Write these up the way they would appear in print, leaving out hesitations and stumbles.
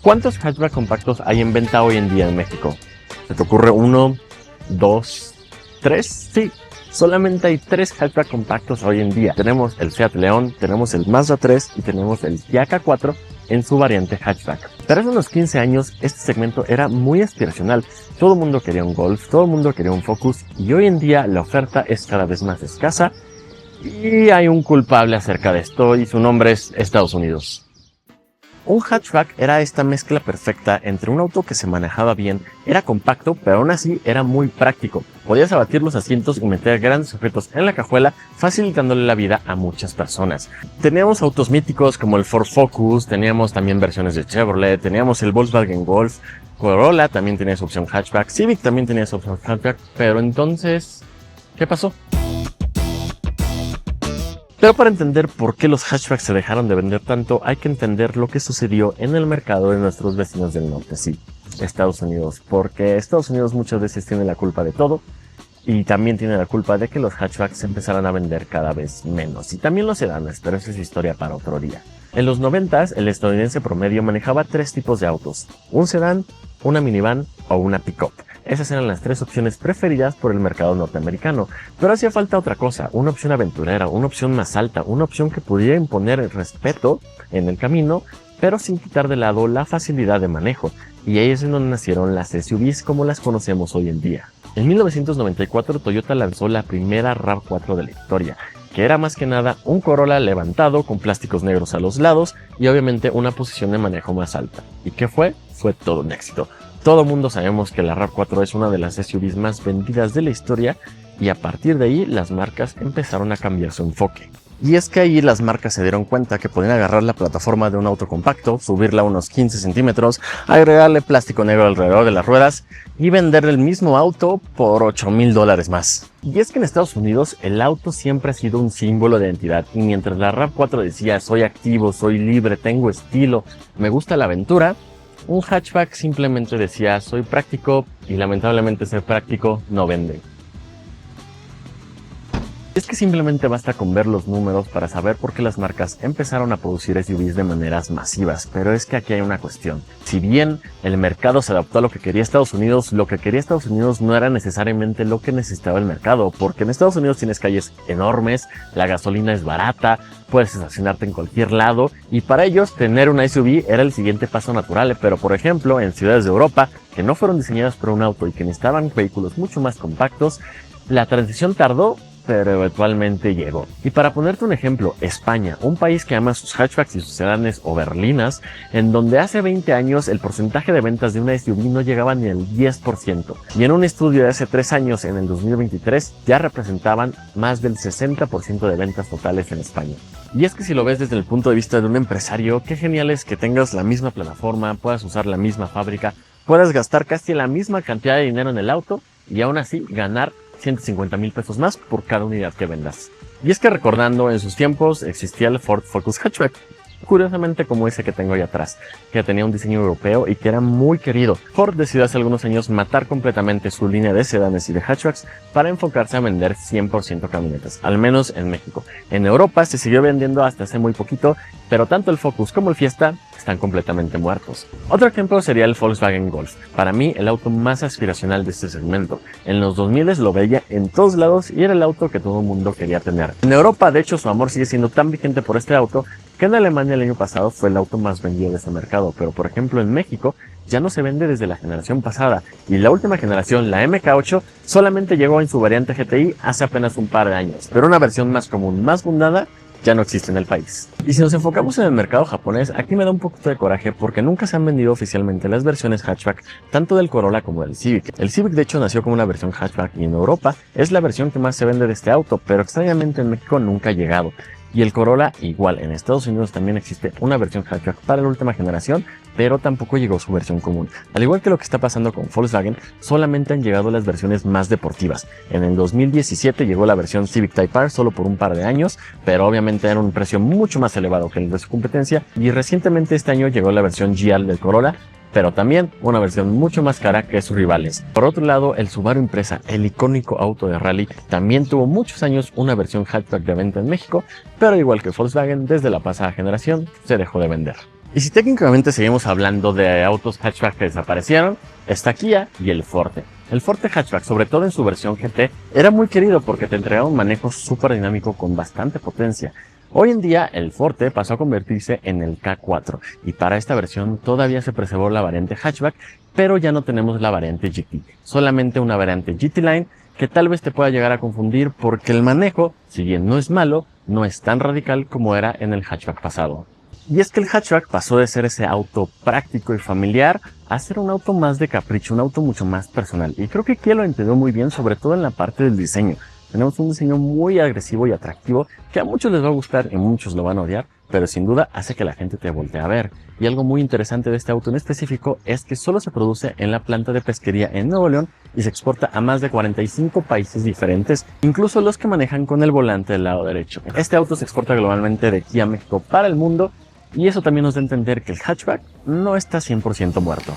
¿Cuántos hatchback compactos hay en venta hoy en día en México? ¿Se te ocurre uno, dos, tres? Sí, solamente hay 3 hatchback compactos hoy en día. Tenemos el Seat León, tenemos el Mazda 3 y tenemos el Kia K4 en su variante hatchback. Pero hace unos 15 años este segmento era muy aspiracional. Todo el mundo quería un Golf, todo el mundo quería un Focus y hoy en día la oferta es cada vez más escasa y hay un culpable acerca de esto y su nombre es Estados Unidos. Un hatchback era esta mezcla perfecta entre un auto que se manejaba bien, era compacto, pero aún así era muy práctico. Podías abatir los asientos y meter grandes objetos en la cajuela, facilitándole la vida a muchas personas. Teníamos autos míticos como el Ford Focus, teníamos también versiones de Chevrolet, teníamos el Volkswagen Golf, Corolla también tenía su opción hatchback, Civic también tenía su opción hatchback, pero entonces, ¿qué pasó? Pero para entender por qué los hatchbacks se dejaron de vender tanto, hay que entender lo que sucedió en el mercado de nuestros vecinos del norte, sí, Estados Unidos, porque Estados Unidos muchas veces tiene la culpa de todo y también tiene la culpa de que los hatchbacks se empezaran a vender cada vez menos, y también los sedanes, pero esa es historia para otro día. En los 90s, el estadounidense promedio manejaba 3 tipos de autos, un sedán, una minivan o una pick-up. Esas eran las 3 opciones preferidas por el mercado norteamericano, pero hacía falta otra cosa, una opción aventurera, una opción más alta, una opción que pudiera imponer el respeto en el camino, pero sin quitar de lado la facilidad de manejo, y ahí es en donde nacieron las SUVs como las conocemos hoy en día. En 1994 Toyota lanzó la primera RAV4 de la historia, que era más que nada un Corolla levantado con plásticos negros a los lados y obviamente una posición de manejo más alta. ¿Y qué fue? Fue todo un éxito. Todo el mundo sabemos que la RAV4 es una de las SUVs más vendidas de la historia y a partir de ahí las marcas empezaron a cambiar su enfoque. Y es que ahí las marcas se dieron cuenta que podían agarrar la plataforma de un auto compacto, subirla a unos 15 centímetros, agregarle plástico negro alrededor de las ruedas y vender el mismo auto por $8,000 más. Y es que en Estados Unidos el auto siempre ha sido un símbolo de identidad y mientras la RAV4 decía soy activo, soy libre, tengo estilo, me gusta la aventura, un hatchback simplemente decía soy práctico y lamentablemente ser práctico no vende. Es que simplemente basta con ver los números para saber por qué las marcas empezaron a producir SUVs de maneras masivas, pero es que aquí hay una cuestión. Si bien el mercado se adaptó a lo que quería Estados Unidos, lo que quería Estados Unidos no era necesariamente lo que necesitaba el mercado, porque en Estados Unidos tienes calles enormes, la gasolina es barata, puedes estacionarte en cualquier lado y para ellos tener una SUV era el siguiente paso natural, pero por ejemplo en ciudades de Europa que no fueron diseñadas para un auto y que necesitaban vehículos mucho más compactos, la transición tardó, pero eventualmente llegó. Y para ponerte un ejemplo, España, un país que ama sus hatchbacks y sus sedanes o berlinas, en donde hace 20 años el porcentaje de ventas de una SUV no llegaba ni al 10%. Y en un estudio de hace 3 años, en el 2023, ya representaban más del 60% de ventas totales en España. Y es que si lo ves desde el punto de vista de un empresario, qué genial es que tengas la misma plataforma, puedas usar la misma fábrica, puedas gastar casi la misma cantidad de dinero en el auto y aún así ganar 150,000 pesos más por cada unidad que vendas. Y es que recordando, en sus tiempos existía el Ford Focus Hatchback, curiosamente como ese que tengo ahí atrás, que tenía un diseño europeo y que era muy querido. Ford decidió hace algunos años matar completamente su línea de sedanes y de hatchbacks para enfocarse a vender 100% camionetas, al menos en México. En Europa se siguió vendiendo hasta hace muy poquito, pero tanto el Focus como el Fiesta están completamente muertos. Otro ejemplo sería el Volkswagen Golf, para mí el auto más aspiracional de este segmento. En los 2000 lo veía en todos lados y era el auto que todo el mundo quería tener. En Europa, de hecho, su amor sigue siendo tan vigente por este auto que en Alemania el año pasado fue el auto más vendido de ese mercado, pero por ejemplo en México ya no se vende desde la generación pasada y la última generación, la MK8, solamente llegó en su variante GTI hace apenas un par de años, pero una versión más común, más fundada, ya no existe en el país. Y si nos enfocamos en el mercado japonés, aquí me da un poquito de coraje porque nunca se han vendido oficialmente las versiones hatchback tanto del Corolla como del Civic. El Civic de hecho nació como una versión hatchback y en Europa es la versión que más se vende de este auto, pero extrañamente en México nunca ha llegado. Y el Corolla igual, en Estados Unidos también existe una versión hatchback para la última generación, pero tampoco llegó su versión común. Al igual que lo que está pasando con Volkswagen, solamente han llegado las versiones más deportivas. En el 2017 llegó la versión Civic Type R solo por un par de años, pero obviamente era un precio mucho más elevado que el de su competencia, y recientemente este año llegó la versión GL del Corolla, pero también una versión mucho más cara que sus rivales. Por otro lado, el Subaru Impreza, el icónico auto de rally, también tuvo muchos años una versión hatchback de venta en México, pero igual que Volkswagen, desde la pasada generación se dejó de vender. Y si técnicamente seguimos hablando de autos hatchback que desaparecieron, está Kia y el Forte. El Forte hatchback, sobre todo en su versión GT, era muy querido porque te entregaba un manejo súper dinámico con bastante potencia. Hoy en día el Forte pasó a convertirse en el K4 y para esta versión todavía se preservó la variante hatchback, pero ya no tenemos la variante GT, solamente una variante GT Line que tal vez te pueda llegar a confundir porque el manejo, si bien no es malo, no es tan radical como era en el hatchback pasado. Y es que el hatchback pasó de ser ese auto práctico y familiar a ser un auto más de capricho, un auto mucho más personal. Y creo que Kia lo entendió muy bien, sobre todo en la parte del diseño. Tenemos un diseño muy agresivo y atractivo que a muchos les va a gustar y muchos lo van a odiar, pero sin duda hace que la gente te voltee a ver. Y algo muy interesante de este auto en específico es que solo se produce en la planta de pesquería en Nuevo León y se exporta a más de 45 países diferentes, incluso los que manejan con el volante del lado derecho. Este auto se exporta globalmente de Kia México para el mundo y eso también nos da a entender que el hatchback no está 100% muerto.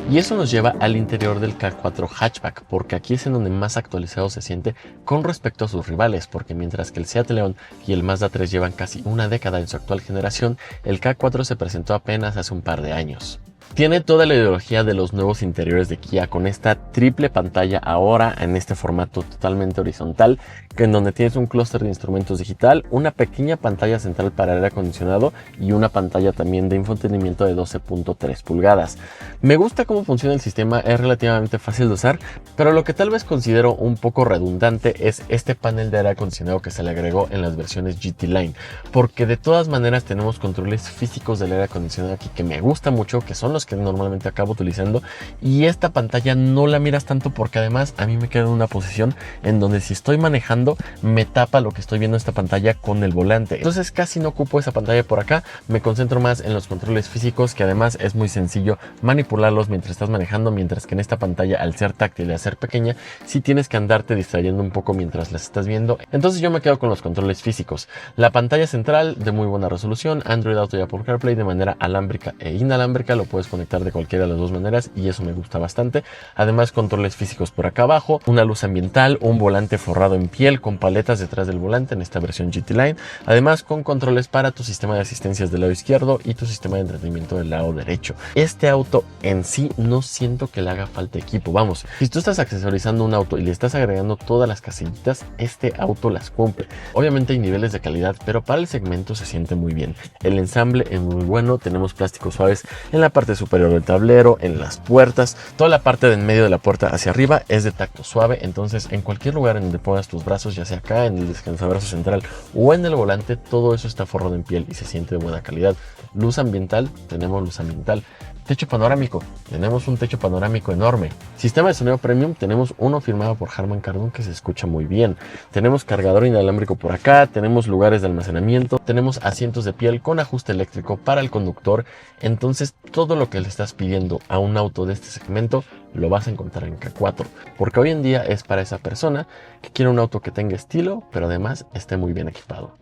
Y eso nos lleva al interior del K4 hatchback, porque aquí es en donde más actualizado se siente con respecto a sus rivales, porque mientras que el Seat León y el Mazda 3 llevan casi una década en su actual generación, el K4 se presentó apenas hace un par de años. Tiene toda la ideología de los nuevos interiores de Kia con esta triple pantalla ahora en este formato totalmente horizontal, en donde tienes un clúster de instrumentos digital, una pequeña pantalla central para aire acondicionado y una pantalla también de infotenimiento de 12.3 pulgadas. Me gusta cómo funciona el sistema, es relativamente fácil de usar, pero lo que tal vez considero un poco redundante es este panel de aire acondicionado que se le agregó en las versiones GT Line, porque de todas maneras tenemos controles físicos del aire acondicionado aquí que me gusta mucho, que son los que normalmente acabo utilizando, y esta pantalla no la miras tanto porque además a mí me queda en una posición en donde si estoy manejando me tapa lo que estoy viendo en esta pantalla con el volante, entonces casi no ocupo esa pantalla por acá, me concentro más en los controles físicos que además es muy sencillo manipularlos mientras estás manejando, mientras que en esta pantalla al ser táctil y al ser pequeña sí tienes que andarte distrayendo un poco mientras las estás viendo, entonces yo me quedo con los controles físicos. La pantalla central de muy buena resolución, Android Auto y Apple CarPlay de manera alámbrica e inalámbrica, lo puedes conectar de cualquiera de las dos maneras y eso me gusta bastante. Además controles físicos por acá abajo, una luz ambiental, un volante forrado en piel con paletas detrás del volante en esta versión GT Line, además con controles para tu sistema de asistencias del lado izquierdo y tu sistema de entretenimiento del lado derecho. Este auto en sí no siento que le haga falta equipo, vamos, si tú estás accesorizando un auto y le estás agregando todas las casillitas, este auto las cumple. Obviamente hay niveles de calidad, pero para el segmento se siente muy bien. El ensamble es muy bueno, tenemos plásticos suaves en la parte superior del tablero, en las puertas, toda la parte de en medio de la puerta hacia arriba es de tacto suave, entonces en cualquier lugar en donde pongas tus brazos, ya sea acá en el descansabrazo central o en el volante, todo eso está forrado en piel y se siente de buena calidad. Luz ambiental, tenemos luz ambiental. Techo panorámico, tenemos un techo panorámico enorme. Sistema de sonido premium, tenemos uno firmado por Harman Kardon que se escucha muy bien. Tenemos cargador inalámbrico por acá, tenemos lugares de almacenamiento, tenemos asientos de piel con ajuste eléctrico para el conductor. Entonces todo lo que le estás pidiendo a un auto de este segmento lo vas a encontrar en K4, porque hoy en día es para esa persona que quiere un auto que tenga estilo, pero además esté muy bien equipado.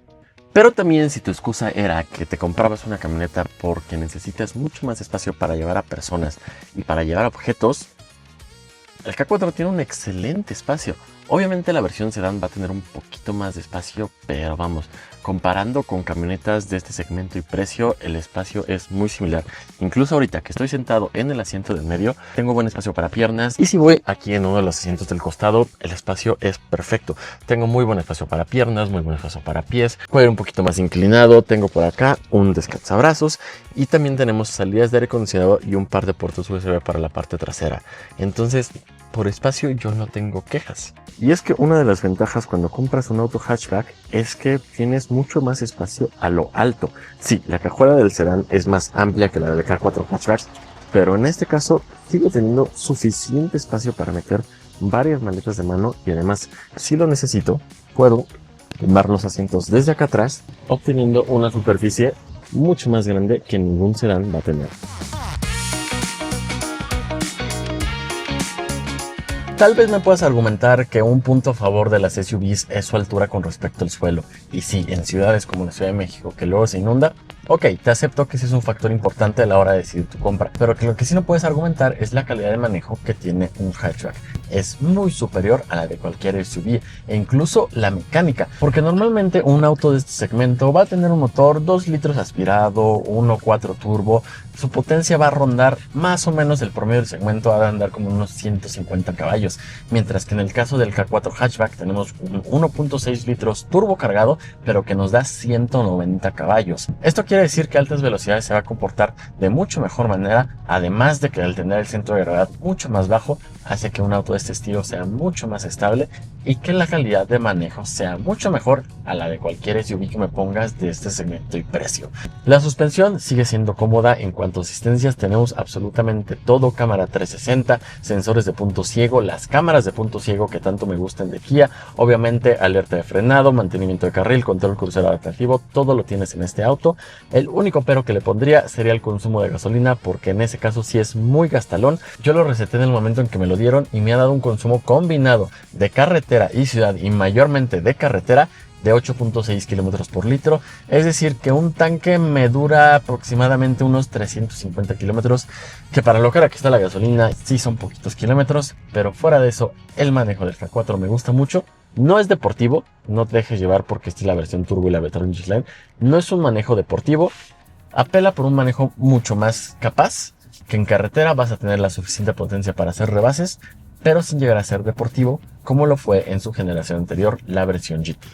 Pero también si tu excusa era que te comprabas una camioneta porque necesitas mucho más espacio para llevar a personas y para llevar objetos, el K4 tiene un excelente espacio. Obviamente la versión sedán va a tener un poquito más de espacio, pero vamos, comparando con camionetas de este segmento y precio, el espacio es muy similar. Incluso ahorita que estoy sentado en el asiento del medio, tengo buen espacio para piernas, y si voy aquí en uno de los asientos del costado, el espacio es perfecto. Tengo muy buen espacio para piernas, muy buen espacio para pies, puedo ir un poquito más inclinado, tengo por acá un descansabrazos y también tenemos salidas de aire acondicionado y un par de puertos USB para la parte trasera. Entonces, por espacio yo no tengo quejas. Y es que una de las ventajas cuando compras un auto hatchback es que tienes mucho más espacio a lo alto. Sí, la cajuela del sedán es más amplia que la del K4 hatchbacks, pero en este caso sigo teniendo suficiente espacio para meter varias maletas de mano y además, si lo necesito, puedo tomar los asientos desde acá atrás, obteniendo una superficie mucho más grande que ningún sedán va a tener. Tal vez me puedas argumentar que un punto a favor de las SUVs es su altura con respecto al suelo. Y sí, en ciudades como la Ciudad de México, que luego se inunda, Ok, te acepto que ese es un factor importante a la hora de decidir tu compra, pero que lo que sí no puedes argumentar es la calidad de manejo que tiene un hatchback. Es muy superior a la de cualquier SUV e incluso la mecánica, porque normalmente un auto de este segmento va a tener un motor 2 litros aspirado, 1.4 turbo, su potencia va a rondar más o menos el promedio del segmento, va a andar como unos 150 caballos, mientras que en el caso del K4 hatchback tenemos un 1.6 litros turbo cargado, pero que nos da 190 caballos. Esto quiere decir que a altas velocidades se va a comportar de mucho mejor manera, además de que al tener el centro de gravedad mucho más bajo, hace que un auto de este estilo sea mucho más estable y que la calidad de manejo sea mucho mejor a la de cualquier SUV que me pongas de este segmento y precio. La suspensión sigue siendo cómoda. En cuanto a asistencias, tenemos absolutamente todo: cámara 360, sensores de punto ciego, las cámaras de punto ciego que tanto me gustan de Kia, obviamente alerta de frenado, mantenimiento de carril, control crucero adaptativo, todo lo tienes en este auto. El único pero que le pondría sería el consumo de gasolina, porque en ese caso sí es muy gastalón. Yo lo receté en el momento en que me lo dieron y me ha dado un consumo combinado de carretera y ciudad, y mayormente de carretera, de 8.6 kilómetros por litro, es decir que un tanque me dura aproximadamente unos 350 kilómetros, que para lo cara que está la gasolina sí son poquitos kilómetros, pero fuera de eso el manejo del K4 me gusta mucho. No es deportivo, no te dejes llevar porque esta es la versión turbo y la Veteran Line, no es un manejo deportivo, apela por un manejo mucho más capaz, que en carretera vas a tener la suficiente potencia para hacer rebases, pero sin llegar a ser deportivo como lo fue en su generación anterior, la versión GT.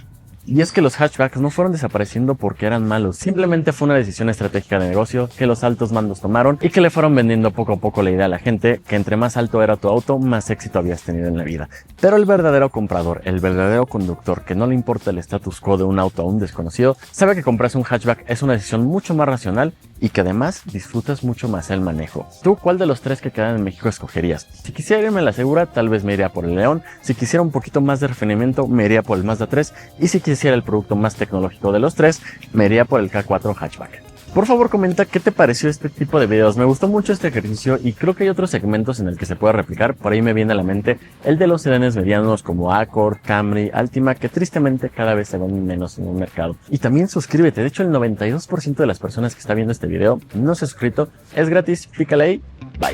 Y es que los hatchbacks no fueron desapareciendo porque eran malos, simplemente fue una decisión estratégica de negocio que los altos mandos tomaron y que le fueron vendiendo poco a poco la idea a la gente que entre más alto era tu auto, más éxito habías tenido en la vida. Pero el verdadero comprador, el verdadero conductor que no le importa el status quo de un auto a un desconocido, sabe que comprarse un hatchback es una decisión mucho más racional y que además disfrutas mucho más el manejo. ¿Tú cuál de los tres que quedan en México escogerías? Si quisiera irme a la segura, tal vez me iría por el León. Si quisiera un poquito más de refinamiento, me iría por el Mazda 3. Y si quisiera el producto más tecnológico de los tres, me iría por el K4 hatchback. Por favor, comenta qué te pareció este tipo de videos. Me gustó mucho este ejercicio y creo que hay otros segmentos en el que se puede replicar. Por ahí me viene a la mente el de los sedanes medianos como Accord, Camry, Altima, que tristemente cada vez se ven menos en el mercado. Y también suscríbete. De hecho, el 92% de las personas que está viendo este video no se ha suscrito. Es gratis, pícale ahí. Bye.